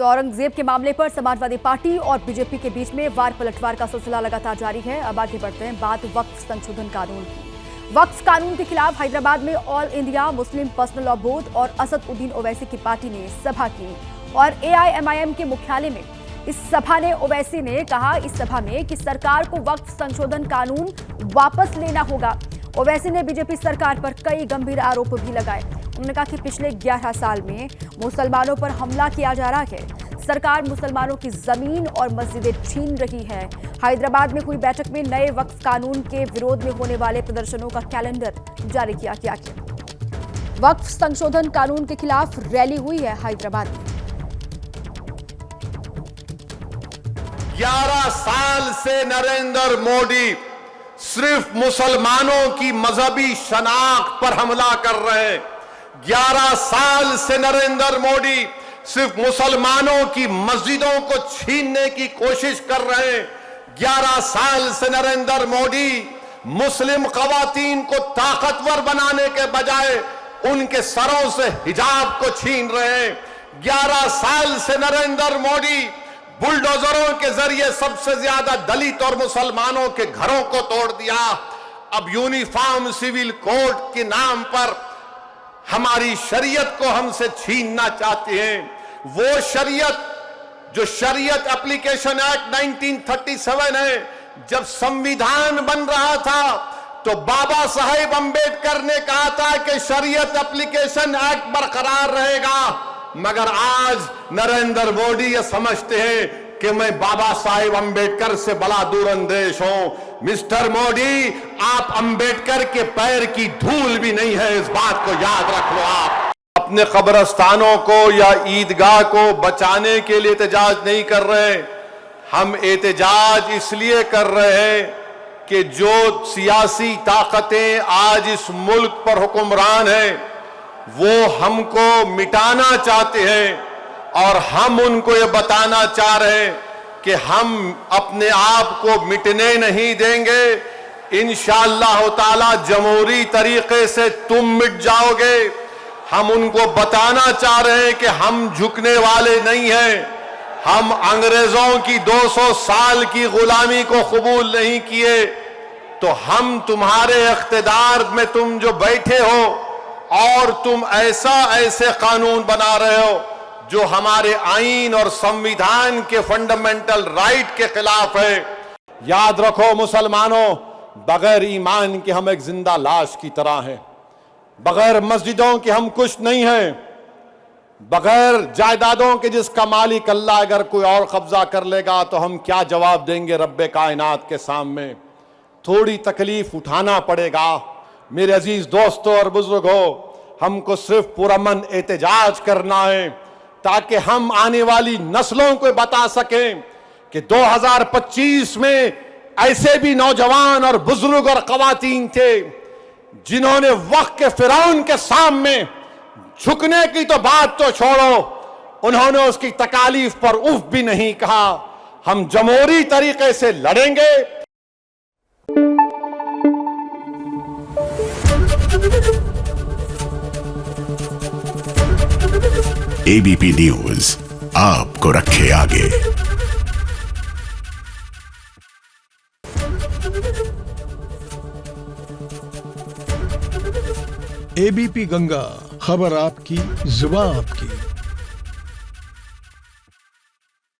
तो औरंगजेब के मामले पर समाजवादी पार्टी और बीजेपी के बीच में वार पलटवार का सिलसिला लगातार जारी है। अब आगे बढ़ते हैं बात वक्फ संशोधन कानून की। वक्फ कानून के खिलाफ हैदराबाद में all India Muslim personal law board और असदुद्दीन ओवैसी की पार्टी ने सभा की और AIMIM के मुख्यालय में इस सभा ने ओवैसी ने कहा इस सभा में कि सरकार को वक्फ संशोधन कानून वापस लेना होगा। ओवैसी ने बीजेपी सरकार पर कई गंभीर आरोप भी लगाए। उन्होंने कहा कि पिछले 11 साल में मुसलमानों पर हमला किया जा रहा है। सरकार मुसलमानों की जमीन और मस्जिदें छीन रही है। हैदराबाद में हुई बैठक में नए वक्फ कानून के विरोध में होने वाले प्रदर्शनों का कैलेंडर जारी किया गया। वक्फ संशोधन कानून के खिलाफ रैली हुई है हैदराबाद में। 11 साल से नरेंद्र मोदी सिर्फ मुसलमानों की मजहबी शनाख्त पर हमला कर रहे हैं। 11 साल से नरेंद्र मोदी सिर्फ मुसलमानों की मस्जिदों को छीनने की कोशिश कर रहे हैं। 11 साल से नरेंद्र मोदी मुस्लिम खवातीन को ताकतवर बनाने के बजाय उनके सरों से हिजाब को छीन रहे हैं। 11 साल से नरेंद्र मोदी बुलडोजरों के जरिए सबसे ज्यादा दलित और मुसलमानों के घरों को तोड़ दिया। अब यूनिफॉर्म सिविल कोड के नाम पर हमारी शरीयत को हमसे छीनना चाहते हैं। वो शरीयत जो शरीयत एप्लीकेशन एक्ट 1937 है, जब संविधान बन रहा था तो बाबा साहेब अंबेडकर ने कहा था कि शरीयत एप्लीकेशन एक्ट बरकरार रहेगा, मगर आज नरेंद्र मोदी ये समझते हैं कि मैं बाबा साहेब अंबेडकर से बड़ा दूरंदेश हूं। मिस्टर मोदी, आप अंबेडकर के पैर की धूल भी नहीं है, इस बात को याद रख लो। आप अपने कब्रस्तानों को या ईदगाह को बचाने के लिए एहतजाज नहीं कर रहे। हम एहतजाज इसलिए कर रहे हैं कि जो सियासी ताकतें आज इस मुल्क पर हुक्मरान हैं वो हमको मिटाना चाहते हैं और हम उनको ये बताना चाह रहे हैं कि हम अपने आप को मिटने नहीं देंगे। इंशाअल्लाह ताला जमहूरी तरीके से तुम मिट जाओगे। हम उनको बताना चाह रहे हैं कि हम झुकने वाले नहीं हैं। हम अंग्रेजों की 200 साल की गुलामी को कबूल नहीं किए, तो हम तुम्हारे इख्तिदार में तुम जो बैठे हो और तुम ऐसे कानून बना रहे हो जो हमारे आईन और संविधान के फंडामेंटल राइट के खिलाफ है। याद रखो मुसलमानों, बगैर ईमान के हम एक जिंदा लाश की तरह हैं। बगैर मस्जिदों के हम कुछ नहीं हैं। बगैर जायदादों के जिसका मालिक अल्लाह अगर कोई और कब्जा कर लेगा तो हम क्या जवाब देंगे रब्बे कायनात के सामने। थोड़ी तकलीफ उठाना पड़ेगा। मेरे अजीज दोस्तों और बुजुर्गों, हमको सिर्फ पुरअमन एहतजाज करना है ताकि हम आने वाली नस्लों को बता सकें कि 2025 में ऐसे भी नौजवान और बुजुर्ग और खवातीन थे जिन्होंने वक्त के फिरौन के सामने झुकने की तो बात तो छोड़ो, उन्होंने उसकी तकालीफ पर उफ भी नहीं कहा। हम जमहूरी तरीके से लड़ेंगे। ABP न्यूज आपको रखे आगे। ABP गंगा, खबर आपकी, जुबान आपकी।